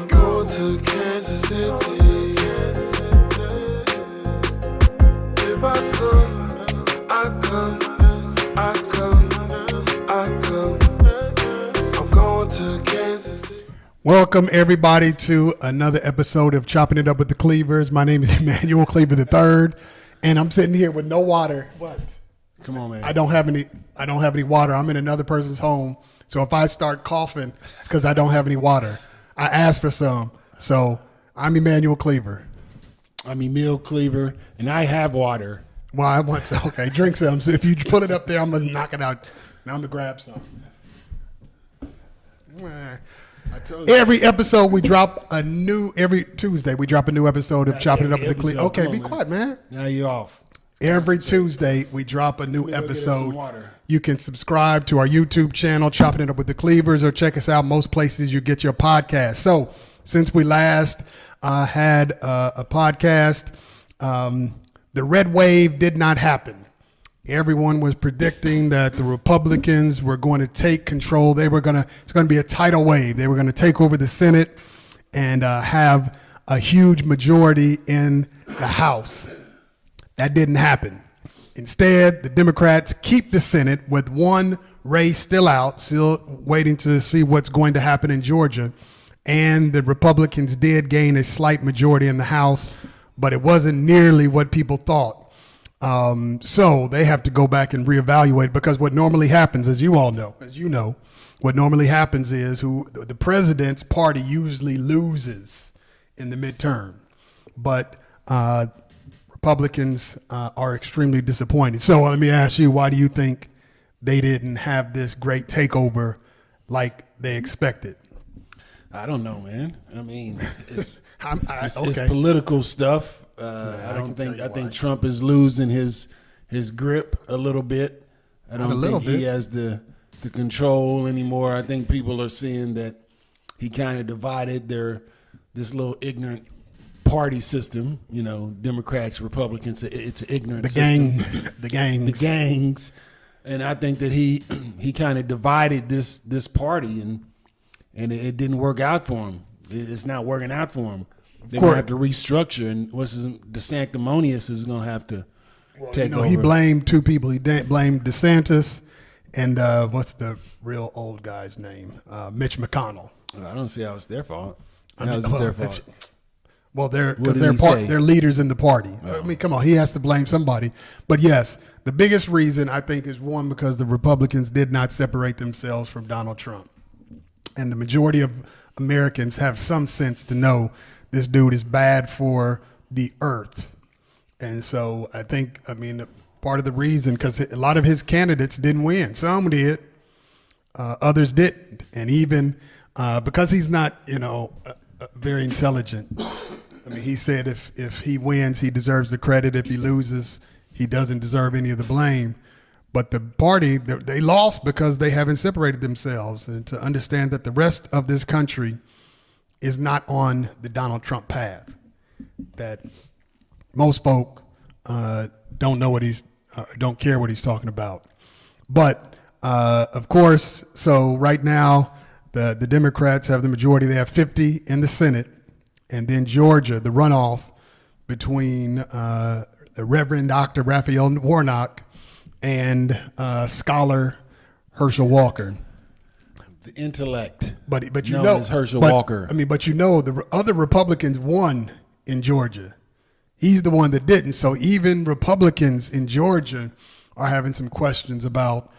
Going to Kansas City. If I could, I come, I come, I come. I'm going to Kansas City. Welcome, everybody, to another episode of Chopping It Up with the Cleavers. My name is Emmanuel Cleaver III, and I'm sitting here with no water. What? Come on, man. I don't have any water. I'm in another person's home, so if I start coughing, it's because I don't have any water. I asked for some, so I'm Emmanuel Cleaver. I'm Emil Cleaver, and I have water. Well, I want to. Okay, drink some. So if you put it up there, I'm gonna knock it out. Now I'm gonna grab some. I told you. Every episode we drop every Tuesday we drop a new episode of Chopping It Up with the Cleavers. Okay, be quiet, man. Now you're off. Every Tuesday we drop a new Go get us episode. some water. You can subscribe to our YouTube channel, Chopping It Up with the Cleavers, or check us out most places you get your podcast. So since we last had a podcast, the red wave did not happen. Everyone was predicting that the Republicans were going to take control. It's going to be a tidal wave. They were going to take over the Senate and have a huge majority in the House. That didn't happen. Instead, the Democrats keep the Senate with one race still out, still waiting to see what's going to happen in Georgia. And the Republicans did gain a slight majority in the House, but it wasn't nearly what people thought. So they have to go back and reevaluate, because what normally happens, as you know, what normally happens is the president's party usually loses in the midterm, but Republicans are extremely disappointed. So let me ask you, why do you think they didn't have this great takeover like they expected? I don't know, man. I mean, it's Okay. political stuff. I think Trump is losing his grip a little bit. I don't think he has the control anymore. I think people are seeing that he kind of divided this little ignorant party system. You know, Democrats, Republicans. It's an ignorant system. The gangs, and I think that he kind of divided this party, and it didn't work out for him. It's not working out for him. They're going to have to restructure, and DeSanctimonious is going to have to take over. He blamed two people. He blamed DeSantis and what's the real old guy's name? Mitch McConnell. I don't see how it's their fault. How is it their fault? Well, they're leaders in the party. Oh. I mean, come on, he has to blame somebody. But yes, the biggest reason I think is one, because the Republicans did not separate themselves from Donald Trump, and the majority of Americans have some sense to know this dude is bad for the earth. And so I mean, part of the reason, because a lot of his candidates didn't win. Some did, others didn't. And even because he's not, very intelligent. I mean, he said if he wins, he deserves the credit. If he loses, he doesn't deserve any of the blame. But the party, they lost because they haven't separated themselves. And to understand that the rest of this country is not on the Donald Trump path, that most folk don't know don't care what he's talking about. But of course, so right now the Democrats have the majority. They have 50 in the Senate, and then Georgia, the runoff between the Reverend Dr. Raphael Warnock and scholar Herschel Walker. The intellect, but as Herschel Walker. I mean, but the other Republicans won in Georgia. He's the one that didn't. So even Republicans in Georgia are having some questions about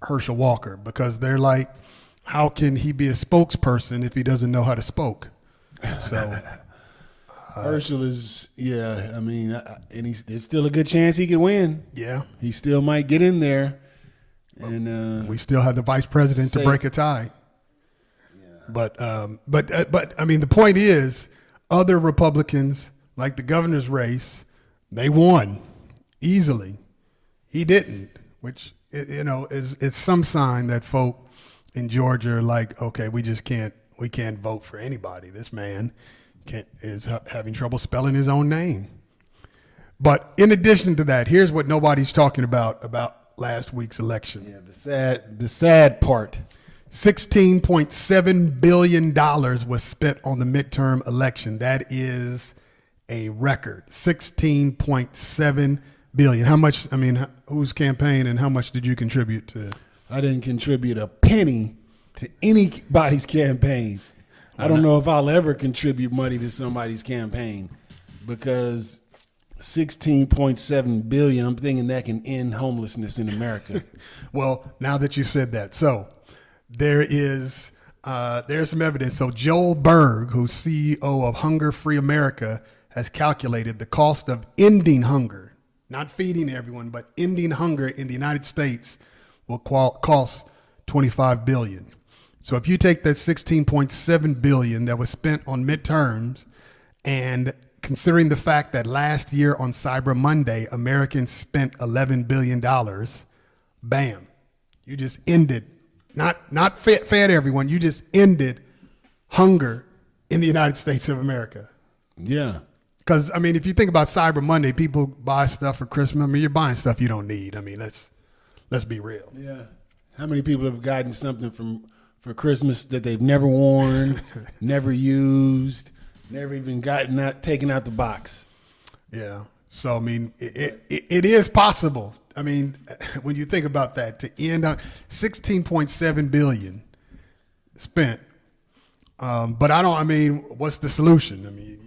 Herschel Walker, because they're like, how can he be a spokesperson if he doesn't know how to spoke? So Herschel is, I mean, and there's still a good chance he can win. Yeah, he still might get in there. And we still have the vice president to break a tie. Yeah. But I mean, the point is, other Republicans, like the governor's race, they won easily. He didn't, which is some sign that folk in Georgia are like, okay, we can't vote for anybody. This man is having trouble spelling his own name. But in addition to that, here's what nobody's talking about last week's election. Yeah, the sad part. $16.7 billion was spent on the midterm election. That is a record. $16.7 billion. How much, whose campaign and how much did you contribute to? I didn't contribute a penny to anybody's campaign. I don't know if I'll ever contribute money to somebody's campaign because $16.7 billion, I'm thinking that can end homelessness in America. Well, now that you said that. So there's some evidence. So Joel Berg, who's CEO of Hunger Free America, has calculated the cost of ending hunger, not feeding everyone, but ending hunger in the United States will cost $25 billion. So if you take that $16.7 billion that was spent on midterms, and considering the fact that last year on Cyber Monday, Americans spent $11 billion, bam, you just ended, not fed everyone, you just ended hunger in the United States of America. Yeah. Because, if you think about Cyber Monday, people buy stuff for Christmas. You're buying stuff you don't need. Let's be real. Yeah. How many people have gotten something for Christmas that they've never worn, never used, never even taken out the box? Yeah. So, it is possible. When you think about that, to end on $16.7 billion spent. But what's the solution?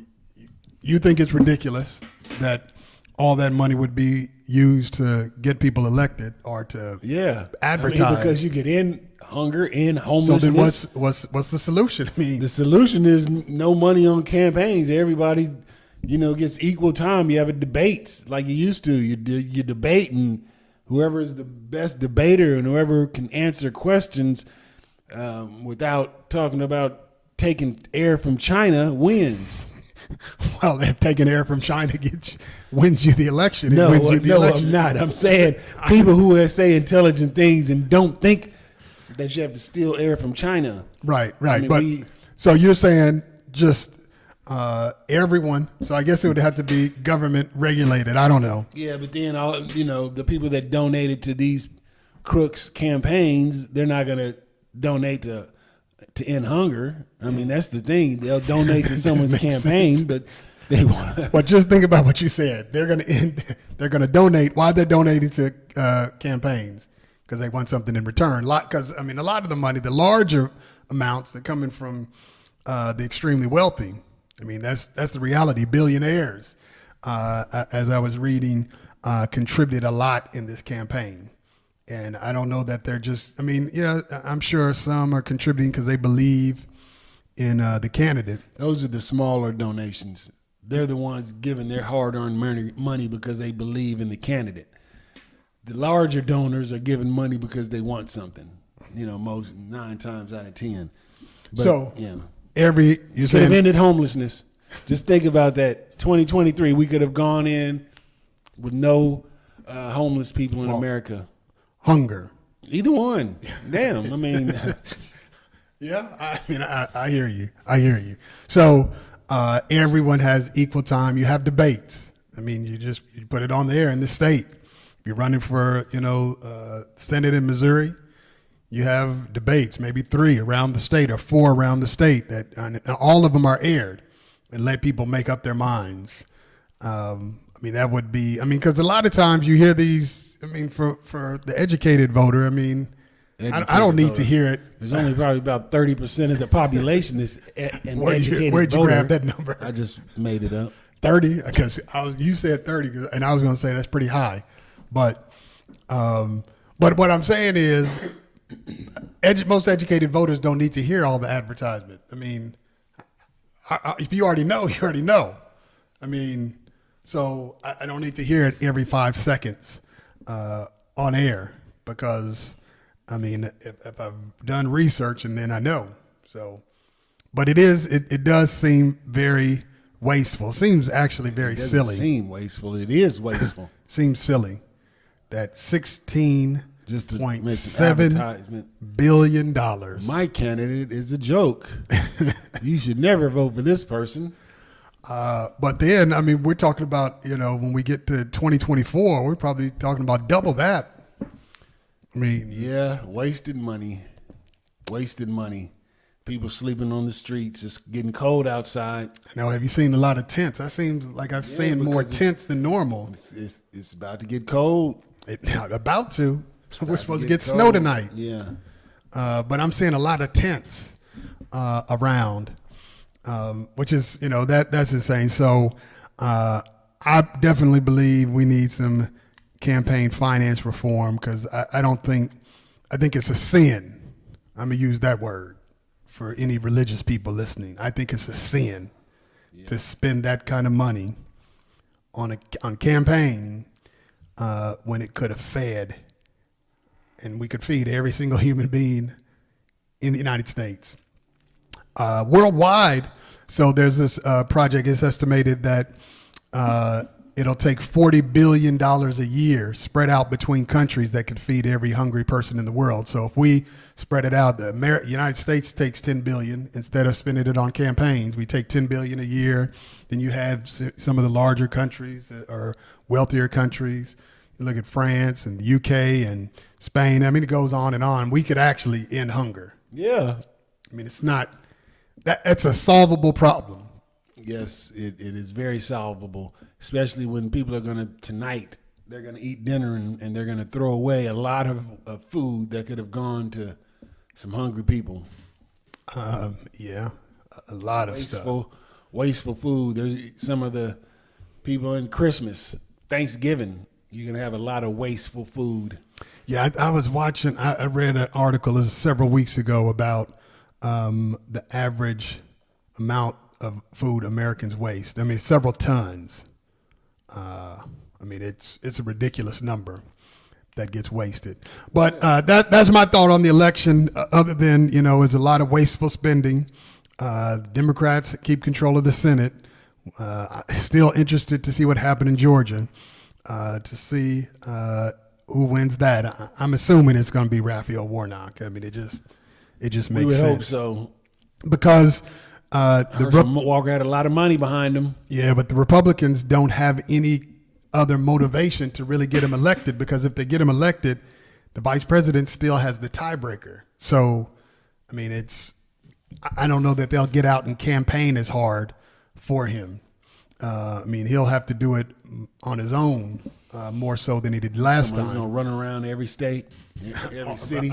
You think it's ridiculous that all that money would be used to get people elected or to advertise? Because you get in hunger, in homelessness. So then what's the solution? The solution is no money on campaigns. Everybody, gets equal time. You have a debate like you used to. You debate, and whoever is the best debater and whoever can answer questions without talking about taking air from China wins. Well, if taking air from China wins you the election, I'm not. I'm saying people who say intelligent things and don't think that you have to steal air from China. Right. So you're saying just everyone. So I guess it would have to be government regulated. I don't know. Yeah, but then the people that donated to these crooks campaigns, they're not going to donate to end hunger. That's the thing. They'll donate to someone's campaign, sense. But they want. But just think about what you said. They're going to donate. Why they're donating to campaigns? Because they want something in return. Because a lot of the money, the larger amounts, they're coming from the extremely wealthy. That's the reality. Billionaires, as I was reading, contributed a lot in this campaign. And I don't know that they're just, I'm sure some are contributing because they believe in the candidate. Those are the smaller donations. They're the ones giving their hard-earned money because they believe in the candidate. The larger donors are giving money because they want something, most 9 times out of 10. But, so you could have ended homelessness. Just think about that. 2023, we could have gone in with no homeless people in America. Hunger. Either one. Damn. Yeah. I hear you. So everyone has equal time. You have debates. You put it on the air in the state. If you're running for, Senate in Missouri, you have debates, maybe 3 around the state or 4 around the state that all of them are aired and let people make up their minds. That would be, because a lot of times you hear these, for the educated voter, I don't need to hear it. There's only probably about 30% of the population is an educated voter. Where'd you grab that number? I just made it up. 30? Because you said 30, and I was going to say that's pretty high. But what I'm saying is most educated voters don't need to hear all the advertisement. If you already know, you already know. So I don't need to hear it every 5 seconds on air because, if I've done research and then I know. So, but it does seem very wasteful. It seems actually very silly. It doesn't seem wasteful. It is wasteful. Seems silly that $16.7 billion. My candidate is a joke. You should never vote for this person. But then, we're talking about, when we get to 2024, we're probably talking about double that. Yeah, wasted money. wasted money. People sleeping on the streets. It's getting cold outside. Now, have you seen a lot of tents? That seems like I've seen more tents than normal. It's about to get cold. About to. We're supposed to get snow tonight. Yeah. But I'm seeing a lot of tents around, which is, that's insane. So I definitely believe we need some campaign finance reform because I think it's a sin. I'm going to use that word for any religious people listening. I think it's a sin to spend that kind of money on campaign when it could have fed, and we could feed every single human being in the United States. Worldwide, so there's this project. It's estimated that it'll take $40 billion a year spread out between countries that could feed every hungry person in the world. So if we spread it out, the United States takes $10 billion instead of spending it on campaigns. We take $10 billion a year. Then you have some of the larger countries or wealthier countries. You look at France and the UK and Spain. I mean, it goes on and on. We could actually end hunger. Yeah. I mean, it's not that's a solvable problem. Yes, it is very solvable, especially when people are they're going to eat dinner and they're going to throw away a lot of food that could have gone to some hungry people. Yeah, a lot of stuff. Wasteful food. There's some of the people in Christmas, Thanksgiving, you're going to have a lot of wasteful food. Yeah, I was watching, I read an article this was several weeks ago about the average amount of food Americans waste. I mean, several tons. I mean, it's a ridiculous number that gets wasted. But that's my thought on the election. Other than is a lot of wasteful spending. Democrats keep control of the Senate. Still interested to see what happened in Georgia. To see who wins that. I'm assuming it's going to be Raphael Warnock. I mean, it just makes sense. We would hope so. Because Herschel Walker had a lot of money behind him. Yeah, but the Republicans don't have any other motivation to really get him elected, because if they get him elected, the vice president still has the tiebreaker. So, I mean, I don't know that they'll get out and campaign as hard for him. I mean, he'll have to do it on his own more so than he did last time. He's going to run around every state, every city.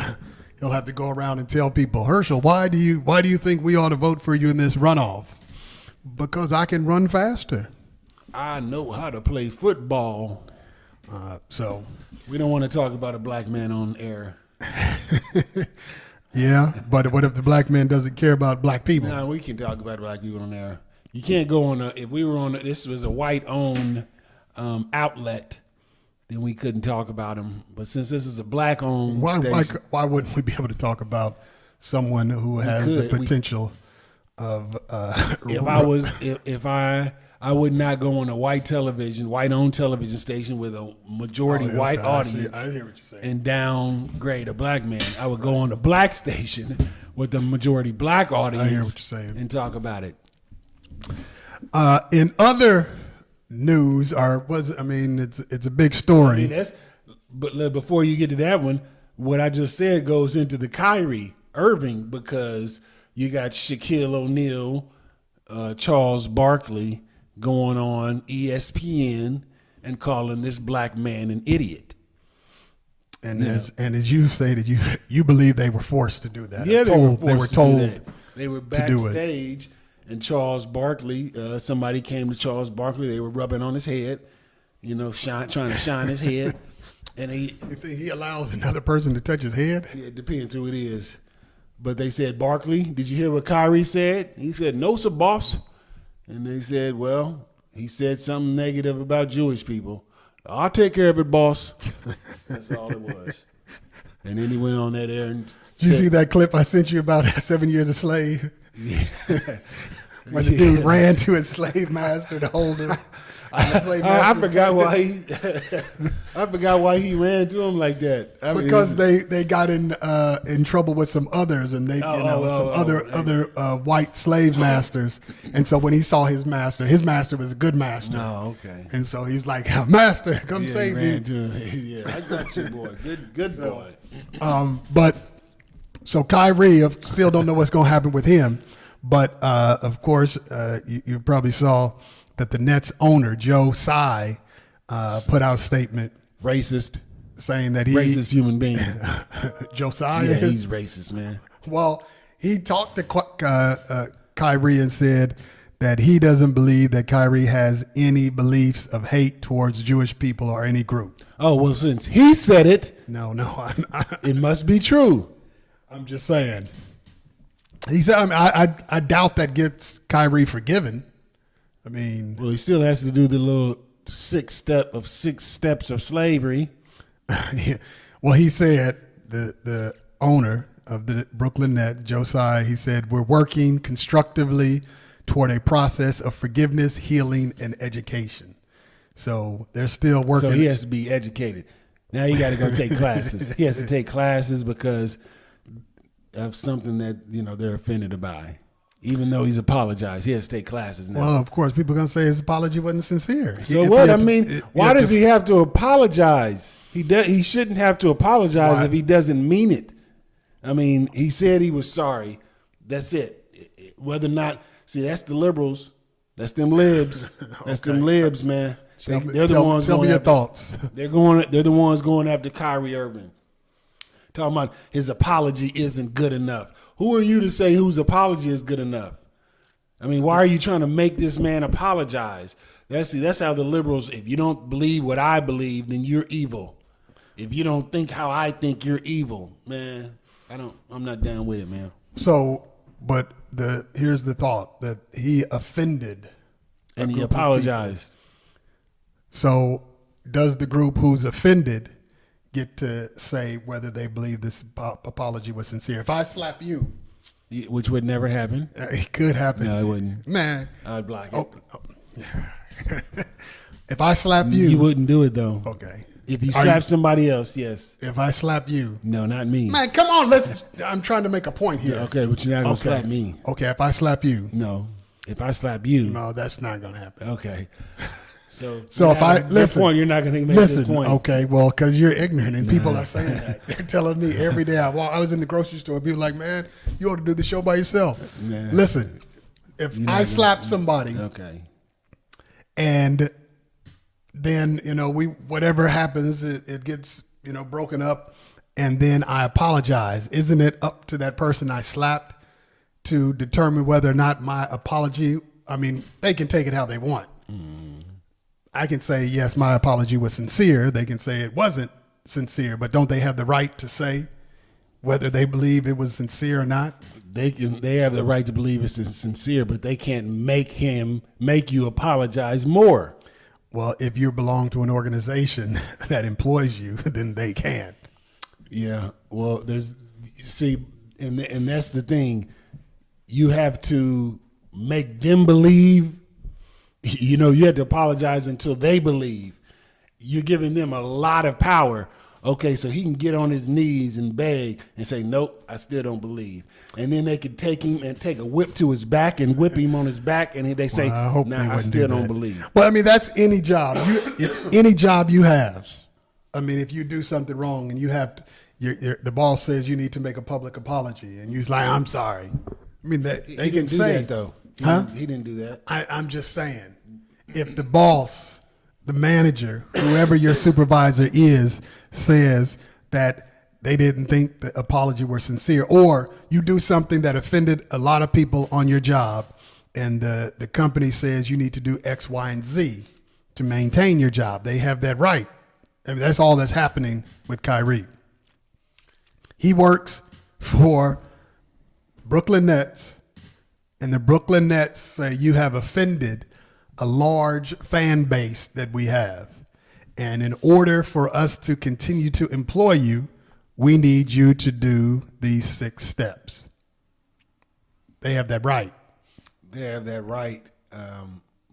He'll have to go around and tell people, Herschel, why do you think we ought to vote for you in this runoff? Because I can run faster. I know how to play football. So we don't want to talk about a black man on air. Yeah, but what if the black man doesn't care about black people? No, we can talk about black people on air. You can't go on if we were on this was a white-owned outlet, then we couldn't talk about them. But since this is a black-owned station, why wouldn't we be able to talk about someone who has the potential of? I would not go on a white-owned television station with a majority white audience. I hear what you're saying. And downgrade a black man. I would go on a black station with a majority black audience. I hear what you're saying. And talk about it. In other news, it's a big story. But before you get to that one, what I just said goes into the Kyrie Irving, because you got Shaquille O'Neal, Charles Barkley going on ESPN and calling this black man an idiot. And as you say that you believe they were forced to do that. Yeah, they were told. They were backstage, and Charles Barkley, somebody came to Charles Barkley. They were rubbing on his head, trying to shine his head. And you think he allows another person to touch his head? Yeah, it depends who it is. But they said, Barkley, did you hear what Kyrie said? He said, no, sir, boss. And they said, well, he said something negative about Jewish people. I'll take care of it, boss. That's all it was. And then he went on that air and Did you see that clip I sent you about 7 years a slave? Yeah. When the dude ran to his slave master to hold him. I forgot why he ran to him like that. Because they got in trouble with some others, and other white slave masters. And so when he saw his master was a good master. Oh, okay. And so he's like, "Master, come save me." Yeah, I got you, boy. Good boy. But So Kyrie, still don't know what's going to happen with him. But, of course, you probably saw that the Nets owner, Joe Tsai, put out a statement. Racist. Saying that racist human being. Joe Tsai? Yeah, he's racist, man. Well, he talked to Kyrie and said that he doesn't believe that Kyrie has any beliefs of hate towards Jewish people or any group. Oh, well, since he said it. No, it must be true. I'm just saying. He said, I doubt that gets Kyrie forgiven. I mean. Well, he still has to do the little six steps of slavery. Yeah. Well, he said, the owner of the Brooklyn Nets, Joe Tsai, he said, we're working constructively toward a process of forgiveness, healing, and education. So they're still working. So he has to be educated. Now you got to go take classes. He has to take classes because of something that, they're offended by. Even though he's apologized, he has to take classes now. Well, of course, people are going to say his apology wasn't sincere. So what? Why does he have to apologize? He shouldn't have to apologize if he doesn't mean it. I mean, he said he was sorry. That's it. Whether or not, see, that's the liberals. That's them libs. That's them libs, man. They're the ones. Tell me your thoughts. They're the ones going after Kyrie Irving. Talking about his apology isn't good enough. Who are you to say whose apology is good enough? I mean, why are you trying to make this man apologize? That's how the liberals, if you don't believe what I believe, then you're evil. If you don't think how I think, you're evil. Man, I'm not down with it, man. So, but here's the thought that he offended. And he apologized. So does the group who's offended get to say whether they believe this apology was sincere? If I slap you. Which would never happen. It could happen. No, it wouldn't. Man. I'd block it. If I slap you. You wouldn't do it, though. Okay. If you slap somebody else, yes. If I slap you. No, not me. Man, come on. I'm trying to make a point here. Yeah, okay, but you're not going to slap me. Okay, if I slap you. No. If I slap you. No, that's not going to happen. Okay. So if I listen, point, you're not going to make this point. Okay, well, because you're ignorant, and people are saying that. They're telling me every day. I was in the grocery store, people are like, man, you ought to do the show by yourself. Man. Listen, if I slap somebody, okay, and then whatever happens, it gets broken up, and then I apologize. Isn't it up to that person I slapped to determine whether or not my apology? I mean, they can take it how they want. I can say, yes, my apology was sincere. They can say it wasn't sincere, but don't they have the right to say whether they believe it was sincere or not? They have the right to believe it's sincere, but they can't make you apologize more. Well, if you belong to an organization that employs you, then they can. Yeah. Well, and that's the thing. You have to make them believe. You have to apologize until they believe. You're giving them a lot of power. Okay, so he can get on his knees and beg and say, nope, I still don't believe. And then they could take him and take a whip to his back and whip him on his back, and they say, I still don't believe. But, I mean, that's any job. Any job you have. I mean, if you do something wrong and you have to, the boss says you need to make a public apology, and you're like, I'm sorry. I mean, they can say that, though. Huh? He didn't do that. I'm just saying, if the boss, the manager, whoever your supervisor is, says that they didn't think the apology were sincere, or you do something that offended a lot of people on your job, and the company says you need to do X, Y, and Z to maintain your job, they have that right. I mean, that's all that's happening with Kyrie. He works for Brooklyn Nets, and the Brooklyn Nets say you have offended a large fan base that we have. And in order for us to continue to employ you, we need you to do these 6 steps. They have that right. They have that right,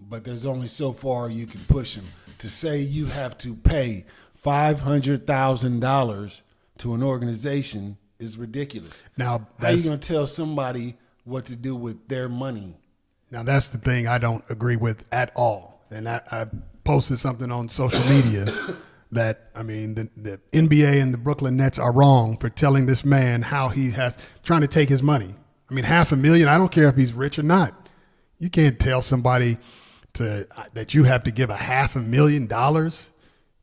but there's only so far you can push them. To say you have to pay $500,000 to an organization is ridiculous. Now, how are you going to tell somebody what to do with their money? Now, that's the thing I don't agree with at all. And I posted something on social media that, I mean, the NBA and the Brooklyn Nets are wrong for telling this man how he has trying to take his money. I mean, $500,000, I don't care if he's rich or not. You can't tell somebody that you have to give $500,000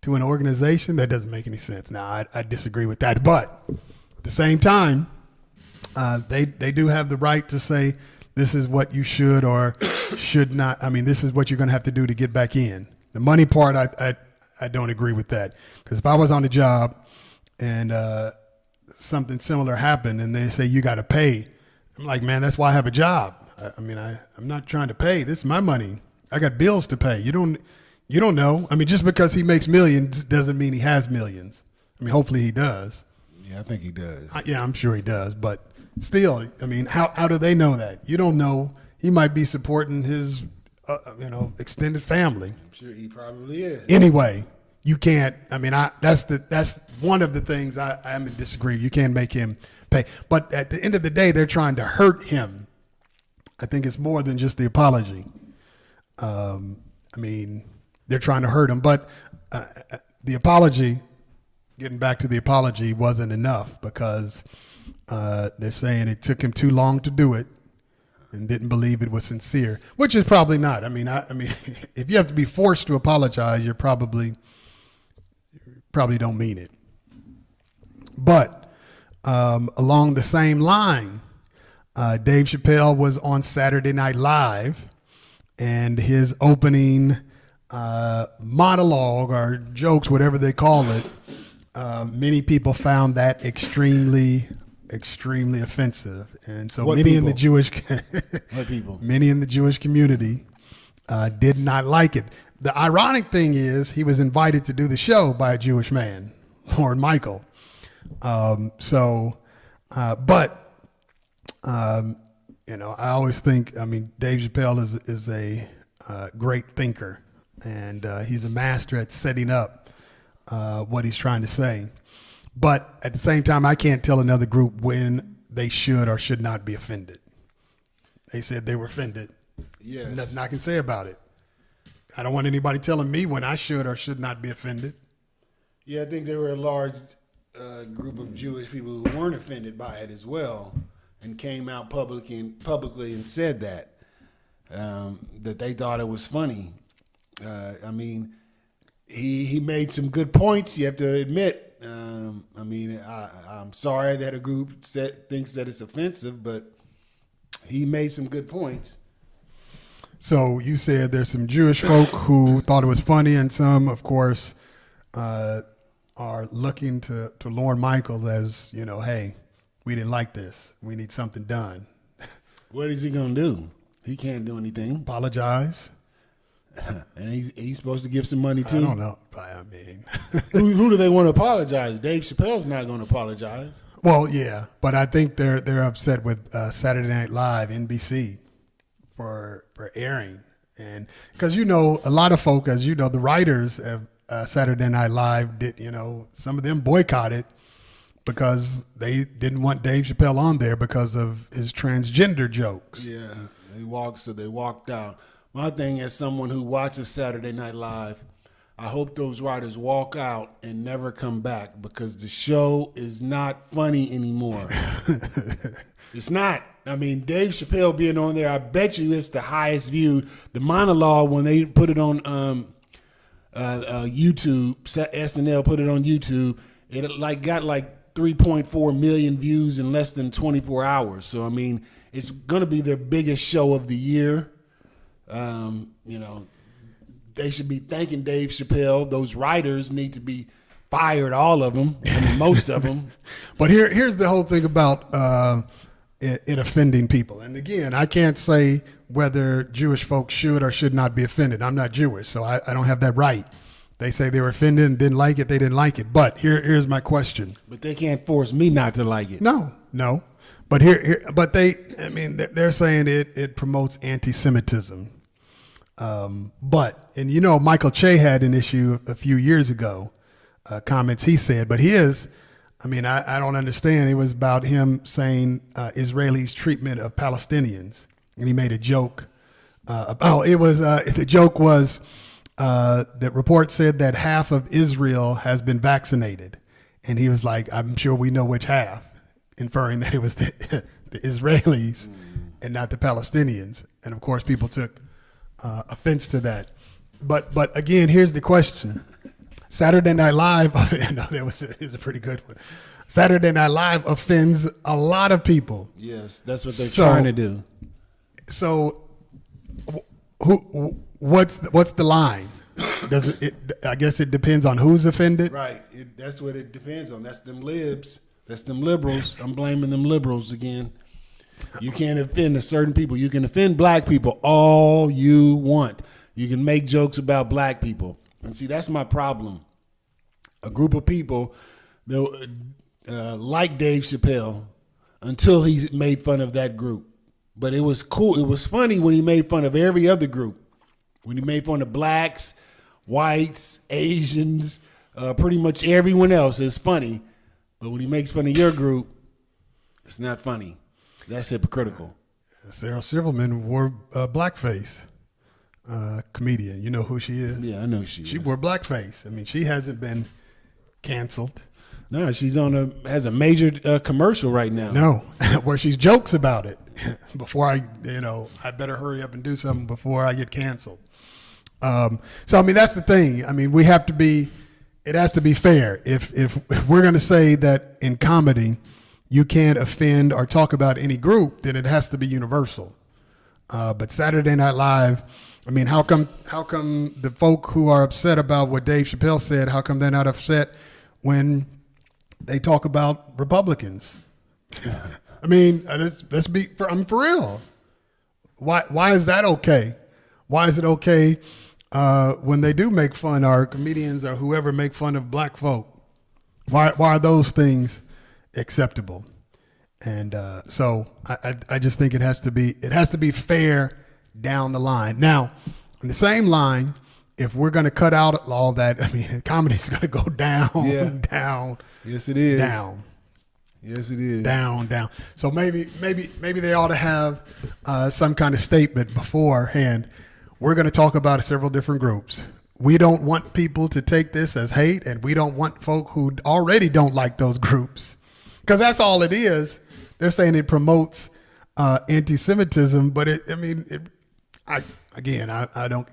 to an organization. That doesn't make any sense. Now, I disagree with that. But at the same time, they do have the right to say this is what you should or should not. I mean, this is what you're going to have to do to get back in. The money part, I don't agree with that. Because if I was on the job and something similar happened and they say you got to pay, I'm like, man, that's why I have a job. I'm not trying to pay. This is my money. I got bills to pay. You don't know. I mean, just because he makes millions doesn't mean he has millions. I mean, hopefully he does. Yeah, I think he does. Yeah, I'm sure he does. But still, I mean, how do they know that? You don't know. He might be supporting his, extended family. I'm sure he probably is. Anyway, you can't. I mean, that's one of the things I am in disagree. You can't make him pay. But at the end of the day, they're trying to hurt him. I think it's more than just the apology. I mean, they're trying to hurt him. But the apology, getting back to the apology, wasn't enough because they're saying it took him too long to do it and didn't believe it was sincere, which is probably not. I mean, if you have to be forced to apologize, you probably don't mean it. But along the same line, Dave Chappelle was on Saturday Night Live, and his opening monologue or jokes, whatever they call it, many people found that extremely offensive, and so many in the Jewish community did not like it. The ironic thing is, he was invited to do the show by a Jewish man, Lord Michael. I always think, I mean, Dave Chappelle is a great thinker, and he's a master at setting up what he's trying to say. But at the same time, I can't tell another group when they should or should not be offended. They said they were offended. Yes. Nothing I can say about it. I don't want anybody telling me when I should or should not be offended. Yeah, I think there were a large group of Jewish people who weren't offended by it as well, and came out publicly and said that they thought it was funny. I mean, he made some good points, you have to admit. I'm sorry that a group thinks that it's offensive, but he made some good points. So you said there's some Jewish folk who thought it was funny, and some, of course, are looking to Lorne Michaels as, hey, we didn't like this. We need something done. What is he going to do? He can't do anything. Apologize. And he's supposed to give some money too? I don't know. I mean, who do they want to apologize? Dave Chappelle's not going to apologize. Well, yeah, but I think they're upset with Saturday Night Live, NBC, for airing, and because a lot of folk, as you know, the writers of Saturday Night Live did, some of them boycotted because they didn't want Dave Chappelle on there because of his transgender jokes. Yeah, they walked out. My thing, as someone who watches Saturday Night Live, I hope those writers walk out and never come back because the show is not funny anymore. It's not. I mean, Dave Chappelle being on there, I bet you it's the highest viewed. The monologue, when they put it on YouTube, SNL put it on YouTube, it got 3.4 million views in less than 24 hours. So, I mean, it's going to be their biggest show of the year. They should be thanking Dave Chappelle. Those writers need to be fired, all of them, most of them. But here's the whole thing about it offending people. And again, I can't say whether Jewish folks should or should not be offended. I'm not Jewish, so I don't have that right. They say they were offended and didn't like it. They didn't like it. But here's my question. But they can't force me not to like it. No. But they're saying it promotes anti-Semitism. Michael Che had an issue a few years ago, comments he said, but I don't understand. It was about him saying Israelis' treatment of Palestinians. And he made a joke. The joke was that report said that half of Israel has been vaccinated. And he was like, I'm sure we know which half, inferring that it was the Israelis and not the Palestinians. And of course, people took offense to that. But again, here's the question. Saturday Night Live, no, it was a pretty good one. Saturday Night Live offends a lot of people. Yes, that's what they're trying to do. So, what's the line? Does it? I guess it depends on who's offended. Right. That's what it depends on. That's them libs. That's them liberals. I'm blaming them liberals again. You can't offend a certain people. You can offend black people all you want. You can make jokes about black people. And see, that's my problem. A group of people that like Dave Chappelle until he made fun of that group. But it was cool. It was funny when he made fun of every other group. When he made fun of blacks, whites, Asians, pretty much everyone else is funny. But when he makes fun of your group, it's not funny. That's hypocritical. Sarah Silverman wore blackface. Comedian. You know who she is? Yeah, I know who she is. She wore blackface. I mean, she hasn't been canceled. No, she's has a major commercial right now. No, where she jokes about it. Before I better hurry up and do something before I get canceled. So I mean, that's the thing. I mean, it has to be fair. If we're going to say that in comedy you can't offend or talk about any group, then it has to be universal. But Saturday Night Live, I mean, how come the folk who are upset about what Dave Chappelle said, how come they're not upset when they talk about Republicans? I mean, let's be for real. Why is that okay? Why is it okay when they do make fun, or comedians or whoever make fun of black folk? Why are those things acceptable? And so I just think it has to be fair down the line. Now, on the same line, if we're going to cut out all that, I mean, comedy's going to go down, down. Yes, it is. Down. Yes, it is. Down. So maybe they ought to have some kind of statement beforehand. We're going to talk about several different groups. We don't want people to take this as hate, and we don't want folk who already don't like those groups, because that's all it is. They're saying it promotes anti-Semitism, but I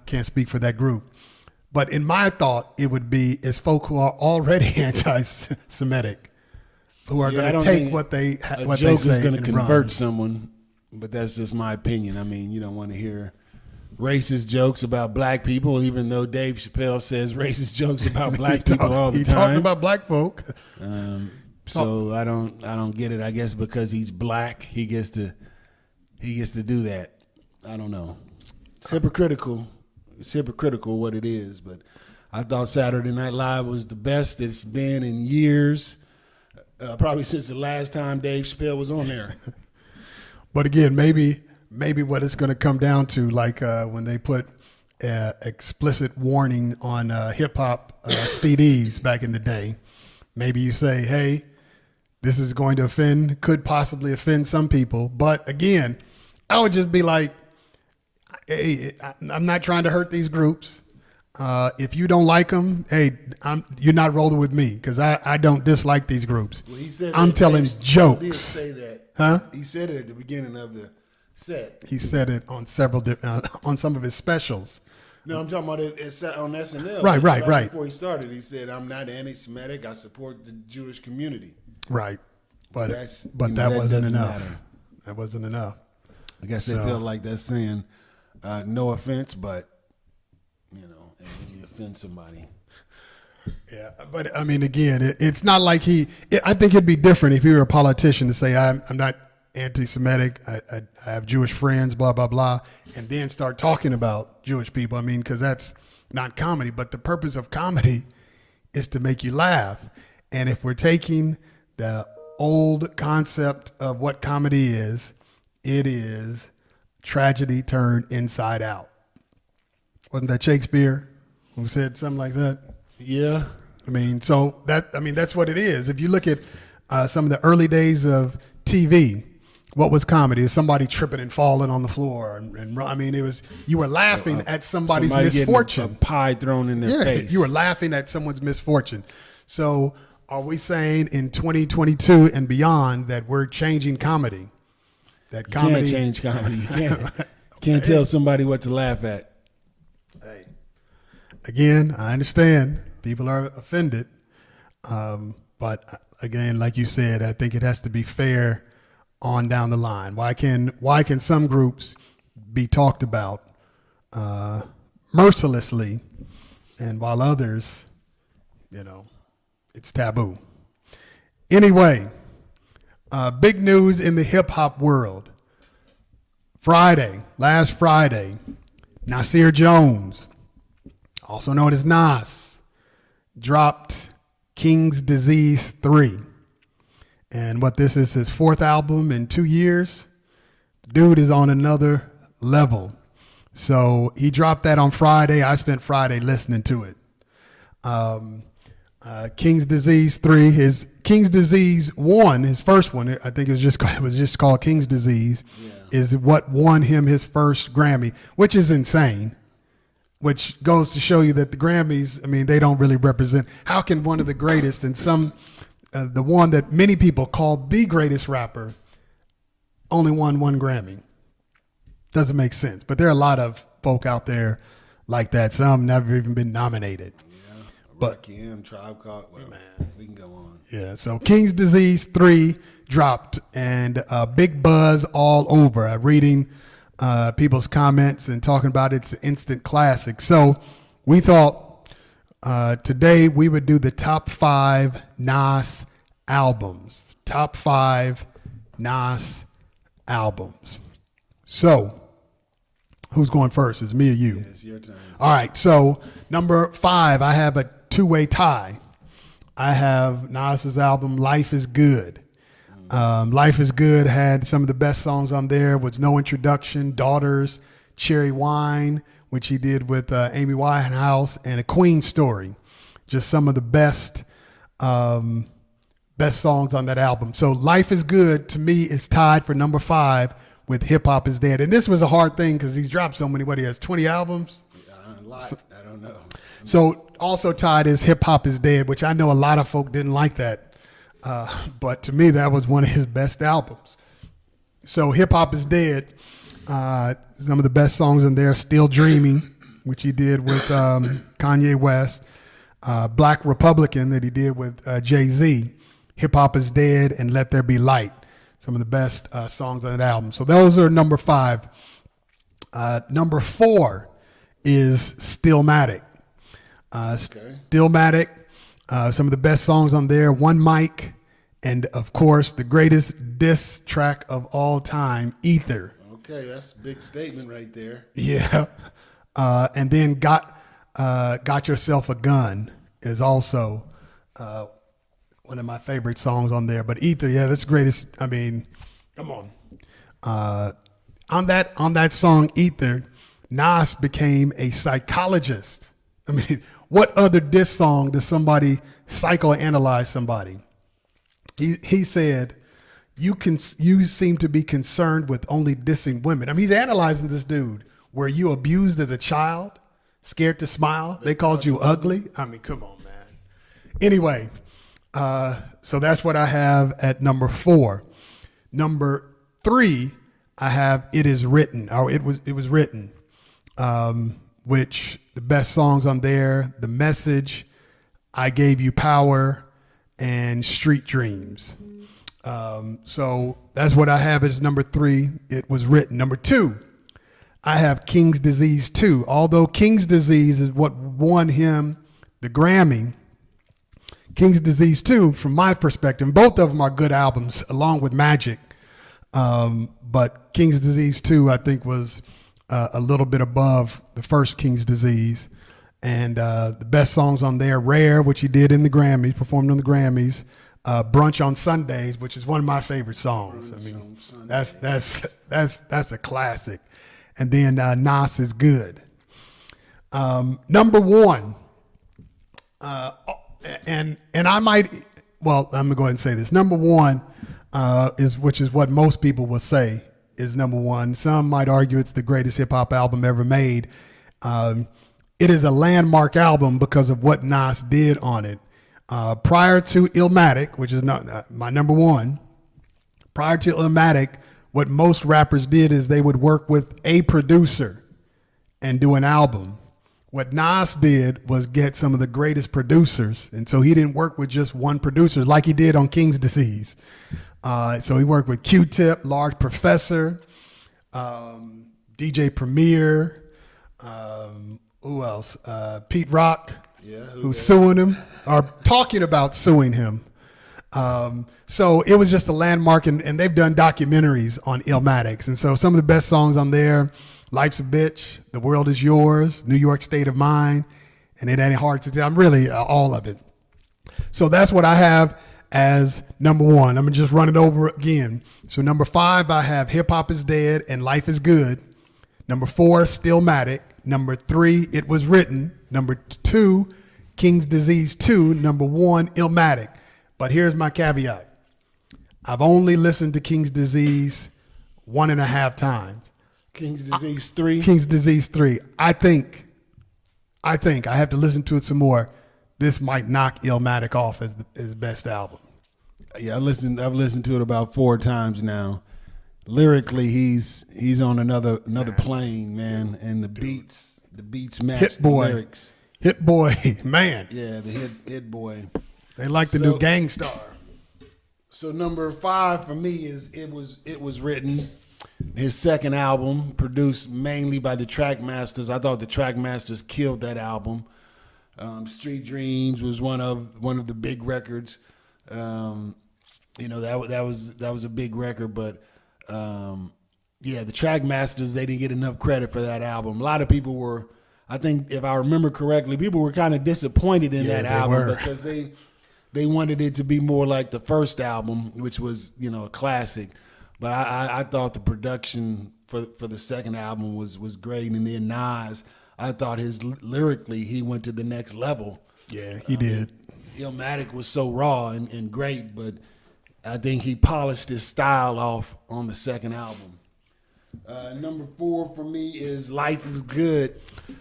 can't speak for that group. But in my thought, it would be is folk who are already anti-Semitic, who are going to take what they say. A joke is going to convert someone, but that's just my opinion. I mean, you don't want to hear racist jokes about black people, even though Dave Chappelle says racist jokes about black people all the time. He talks about black folk. So I don't get it. I guess because he's black, he gets to do that. I don't know. It's hypocritical. It's hypocritical what it is. But I thought Saturday Night Live was the best it's been in years, probably since the last time Dave Chappelle was on there. But again, maybe what it's going to come down to, like when they put explicit warning on hip hop CDs back in the day. Maybe you say, hey, this is going to could possibly offend some people. But again, I would just be like, hey, I'm not trying to hurt these groups. If you don't like them, hey, you're not rolling with me, because I don't dislike these groups. Well, he said I'm telling jokes. He did say that. Huh? He said it at the beginning of the set. He said it on on some of his specials. No, I'm talking about it on SNL. Right. Before he started, he said, "I'm not anti-Semitic. I support the Jewish community." Right, but that wasn't enough. That wasn't enough. I guess they felt like that's saying, "No offense, but and you offend somebody." Yeah, but I mean, again, it's not like I think it'd be different if you were a politician to say, "I'm not anti-Semitic. I have Jewish friends, blah, blah, blah," and then start talking about Jewish people. I mean, because that's not comedy. But the purpose of comedy is to make you laugh. And if we're taking the old concept of what comedy is, it is tragedy turned inside out. Wasn't that Shakespeare who said something like that? Yeah. I mean, that's what it is. If you look at some of the early days of TV, What was comedy? It was somebody tripping and falling on the floor, and I mean, it was you were laughing at somebody's misfortune. Getting a pie thrown in their face. You were laughing at someone's misfortune. So, are we saying in 2022 and beyond that we're changing comedy? That comedy can't change comedy. You can't tell somebody what to laugh at. Hey, again, I understand people are offended, but again, like you said, I think it has to be fair on down the line. Why can some groups be talked about mercilessly, and while others, it's taboo? Anyway, big news in the hip hop world. Last Friday, Nasir Jones, also known as Nas, dropped King's Disease 3. And what this is his 4th album in 2 years. Dude is on another level. So he dropped that on Friday. I spent Friday listening to it. King's Disease 3, his King's Disease 1, his first one, I think it was just called King's Disease, is what won him his first Grammy, which is insane. Which goes to show you that the Grammys, I mean, they don't really represent. How can one of the greatest and the one that many people call the greatest rapper only won 1 Grammy? Doesn't make sense. But there are a lot of folk out there like that. Some never even been nominated. Yeah, but Rakim, Tribe Called, man, we can go on. Yeah, so King's Disease 3 dropped, and big buzz all over. I'm reading people's comments and talking about it's an instant classic. So we thought today we would do the top 5 Nas albums. Top 5 Nas albums. So, who's going first? Is it me or you? Yeah, it's your turn. All right, so number 5, I have a 2-way tie. I have Nas's album Life is Good. Life is Good had some of the best songs on there. Was No Introduction, Daughters, Cherry Wine, which he did with Amy Winehouse, and A Queen Story. Just some of the best songs on that album. So Life is Good, to me, is tied for number 5 with Hip Hop is Dead. And this was a hard thing because he's dropped so many. What, he has 20 albums? A lot. I don't know. So also tied is Hip Hop is Dead, which I know a lot of folk didn't like that. But to me, that was one of his best albums. So Hip Hop is Dead. Some of the best songs in there, Still Dreaming, which he did with Kanye West. Black Republican that he did with Jay-Z. Hip Hop is Dead and Let There Be Light. Some of the best songs on that album. So those are number 5. Number 4 is Stillmatic. Stillmatic. Some of the best songs on there, One Mic, and of course, the greatest diss track of all time, Ether. Okay, that's a big statement right there. Yeah. And then Got Yourself a Gun is also one of my favorite songs on there. But Ether, yeah, that's the greatest. I mean, come on. On that song, Ether, Nas became a psychologist. I mean, what other diss song does somebody psychoanalyze somebody? He said, you seem to be concerned with only dissing women. I mean, he's analyzing this dude. Were you abused as a child? Scared to smile? They called you ugly? I mean, come on, man. Anyway, so that's what I have at number 4. Number 3, I have It Is Written, or It Was Written, which the best songs on there, The Message, I Gave You Power, and Street Dreams. So that's what I have as number 3, It Was Written. Number 2, I have King's Disease 2. Although King's Disease is what won him the Grammy, King's Disease 2, from my perspective, both of them are good albums, along with Magic. But King's Disease 2, I think, was a little bit above the first King's Disease. And the best songs on there, Rare, which he did in the Grammys, performed on the Grammys. Brunch on Sundays, which is one of my favorite songs. I mean, that's a classic. And then Nas is Good. Number 1, and I might, well, I'm gonna go ahead and say this. Number 1, which is what most people will say is number one. Some might argue it's the greatest hip hop album ever made. It is a landmark album because of what Nas did on it. Prior to Illmatic, which is not my number one, prior to Illmatic, what most rappers did is they would work with a producer and do an album. What Nas did was get some of the greatest producers, and so he didn't work with just one producer like he did on King's Disease. So he worked with Q-Tip, Large Professor, DJ Premier, who else? Pete Rock, who's suing him, or talking about suing him. So it was just a landmark, and they've done documentaries on Illmatic. And so some of the best songs on there, Life's a Bitch, The World Is Yours, New York State of Mind, and It Ain't Hard to Tell. I'm really all of it. So that's what I have as number one. I'm going to just run it over again. So number 5, I have Hip Hop Is Dead and Life Is Good. Number 4, Stillmatic. Number 3, It Was Written. Number 2, King's Disease 2. Number 1, Illmatic. But here's my caveat. I've only listened to King's Disease 1.5 times. King's Disease 3? King's Disease 3. I think I have to listen to it some more. This might knock Illmatic off as his best album. Yeah, I've listened to it about 4 times now. Lyrically, he's on another plane, man. And the beats match the lyrics. Hit Boy, man. Yeah, the hit boy. They like the new Gangstar. So number 5 for me is It Was Written. His second album, produced mainly by the Trackmasters. I thought the Trackmasters killed that album. Street Dreams was one of the big records. That was a big record, but the Trackmasters, they didn't get enough credit for that album. A lot of people were, I think if I remember correctly, people were kind of disappointed in that album because they wanted it to be more like the first album, which was, a classic. But I thought the production for the second album was great. And then Nas, I thought lyrically, he went to the next level. Yeah, he did. Illmatic was so raw and great, but I think he polished his style off on the second album. Number 4 for me is Life Is Good.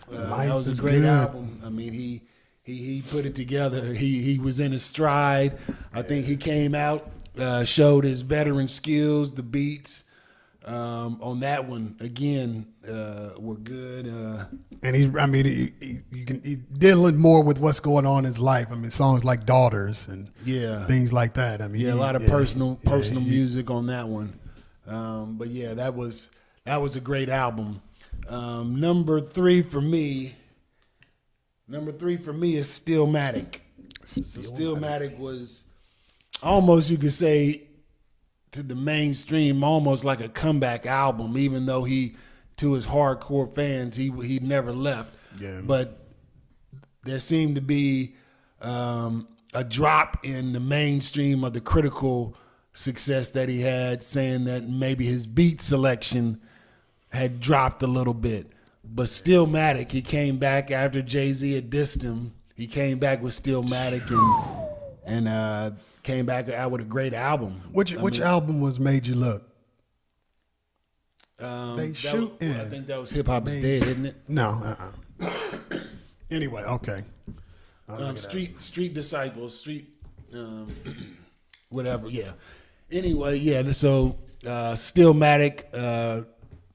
That was a great album. I mean, he put it together. He was in his stride. I think he came out, showed his veteran skills. The beats on that one again were good. And he's dealing more with what's going on in his life. I mean, songs like Daughters and things like that. I mean, a lot of personal music on that one. But yeah, that was a great album. Number 3 for me is Stillmatic. So Stillmatic was almost, you could say, to the mainstream, almost like a comeback album, even though to his hardcore fans, he never left. Yeah. But there seemed to be a drop in the mainstream of the critical success that he had, saying that maybe his beat selection had dropped a little bit. But Stillmatic, he came back after Jay-Z had dissed him. He came back with Stillmatic and came back out with a great album. Which album was Made You Look? I think that was Hip Hop Is Dead, isn't it? No. Anyway, okay. Street Disciples, whatever. Yeah. Anyway, yeah. So Stillmatic,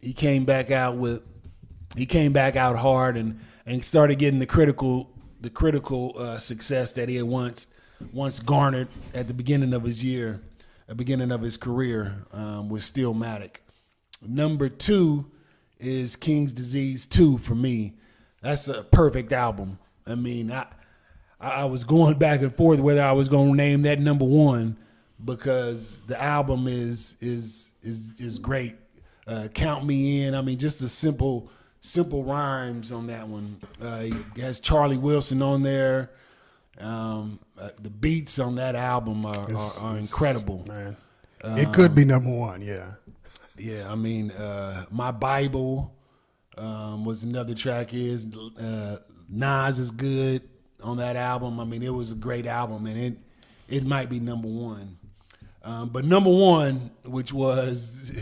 he came back out hard and started getting the critical success that he had once garnered at the beginning of his career with Stillmatic. Number 2 is King's Disease 2 for me. That's a perfect album. I mean, I was going back and forth whether I was going to name that number 1 because the album is great. Count Me In. I mean, just the simple rhymes on that one. He has Charlie Wilson on there. The beats on that album are incredible. Man, it could be number 1. Yeah. Yeah, I mean, My Bible was another track. Nas is good on that album. I mean, it was a great album, and it might be number 1. But number one, which was,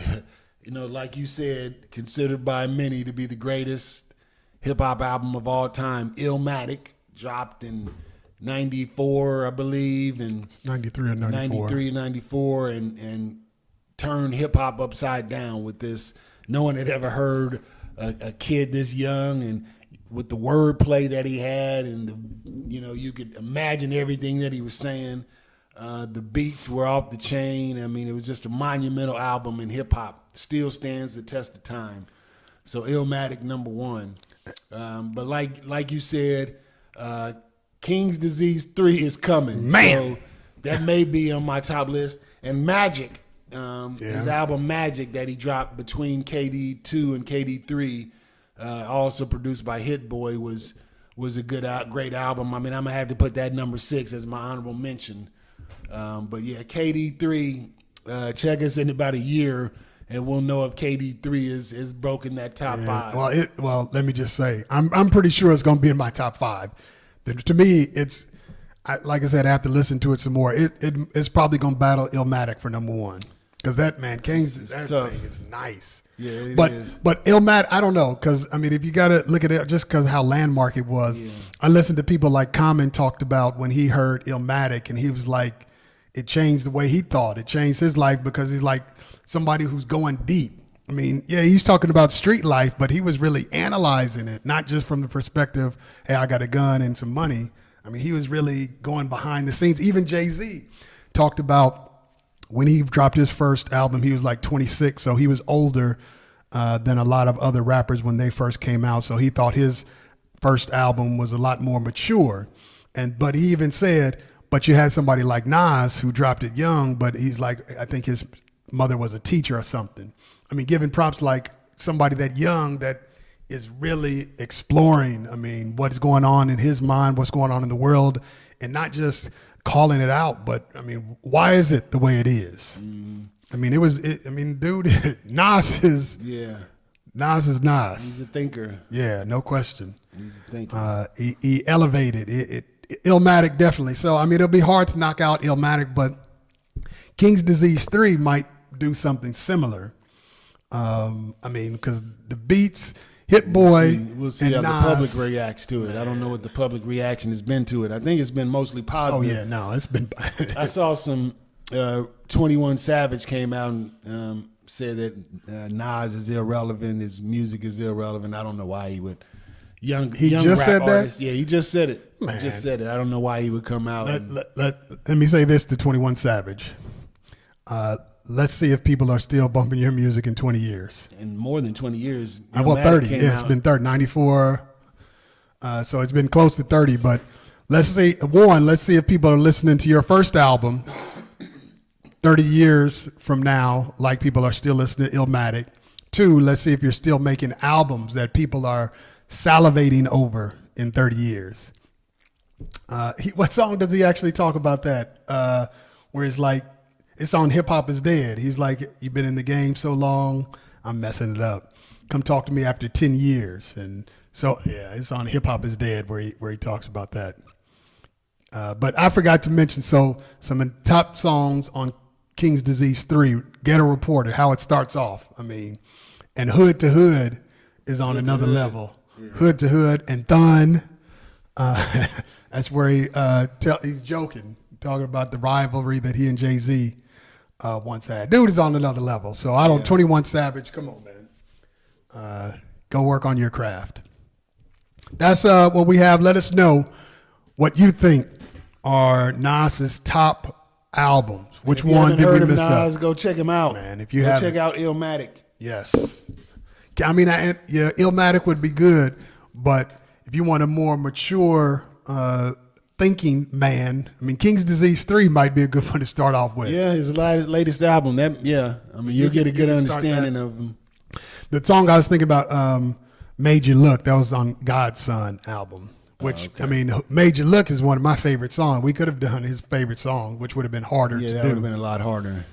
like you said, considered by many to be the greatest hip-hop album of all time, Illmatic, dropped in 94, I believe, and 93 or 94. 93 and 94, and turned hip-hop upside down with this. No one had ever heard a kid this young, and with the wordplay that he had, and you could imagine everything that he was saying. The beats were off the chain. I mean, it was just a monumental album in hip hop. Still stands the test of time. So Illmatic number one. But like you said, King's Disease 3 is coming. Man, so that may be on my top list. And Magic, his album Magic that he dropped between KD 2 and KD 3, also produced by Hit Boy, was a great album. I mean, I'm gonna have to put that number 6 as my honorable mention. But yeah, KD3, check us in about a year, and we'll know if KD3 is broken that top 5. Well, let me just say, I'm pretty sure it's going to be in my top 5. To me, like I said, I have to listen to it some more. It's probably going to battle Illmatic for number 1, because that King's thing is nice. Yeah, it is. But Illmatic, I don't know, because I mean, if you got to look at it just because how landmark it was, I listened to people like Common talked about when he heard Illmatic, and he was like, it changed the way he thought. It changed his life because he's like somebody who's going deep. I mean, yeah, he's talking about street life, but he was really analyzing it, not just from the perspective, hey, I got a gun and some money. I mean, he was really going behind the scenes. Even Jay-Z talked about when he dropped his first album, he was like 26, so he was older than a lot of other rappers when they first came out. So he thought his first album was a lot more mature. But he even said, but you had somebody like Nas who dropped it young, but he's like, I think his mother was a teacher or something. I mean, giving props like somebody that young that is really exploring, I mean, what's going on in his mind, what's going on in the world, and not just calling it out, but I mean, why is it the way it is? I mean, dude, Nas is Nas. He's a thinker. Yeah, no question. He's a thinker. He elevated it. Illmatic, definitely. So, I mean, it'll be hard to knock out Illmatic, but King's Disease 3 might do something similar. I mean, because the beats, Hit Boy, we'll see how Nas, the public reacts to it. I don't know what the public reaction has been to it. I think it's been mostly positive. Oh, yeah, no, it's been... I saw some 21 Savage came out and said that Nas is irrelevant, his music is irrelevant. I don't know why he would... Young just rap said artist. that? Yeah, he just said it. Man. He just said it. I don't know why he would come out. Let me say this to 21 Savage. Let's see if people are still bumping your music in 20 years. In more than 20 years. 30. Yeah, it's been 30. 94. So it's been close to 30. But let's see if people are listening to your first album 30 years from now, like people are still listening to Illmatic. 2, let's see if you're still making albums that people are salivating over in 30 years. What song does he actually talk about that? Where it's like, it's on Hip Hop Is Dead. He's like, you've been in the game so long, I'm messing it up. Come talk to me after 10 years. And so, yeah, it's on Hip Hop Is Dead where he talks about that. But I forgot to mention, so some top songs on King's Disease 3, Ghetto Reporter, how it starts off. I mean, and Hood to Hood is on another level. Yeah. Hood to Hood and Thun. That's where he's joking, talking about the rivalry that he and Jay-Z once had. Dude is on another level. So 21 Savage, come on, man. Go work on your craft. That's what we have. Let us know what you think are Nas's top albums. Which one did we miss Nas, up? go check him out. Man, if you have check out Illmatic. Yes. I mean, Illmatic would be good, but if you want a more mature thinking man, I mean, King's Disease 3 might be a good one to start off with. Yeah, his latest album. I mean, you'll get a good understanding of him. The song I was thinking about, Made You Look, that was on God's Son album, which, I mean, Made You Look is one of my favorite songs. We could have done his favorite song, which would have been harder to do. Yeah, that would have been a lot harder.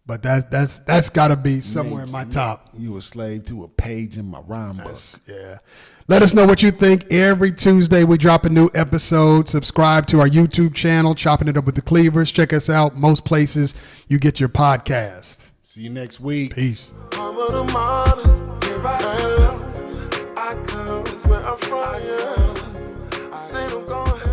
But that's got to be somewhere in my top. You a slave to a page in my rhyme book. Yeah. Let us know what you think. Every Tuesday we drop a new episode. Subscribe to our YouTube channel, Chopping It Up with the Cleavers. Check us out most places you get your podcast. See you next week. Peace. I come, that's where I'm from. I say I'm going.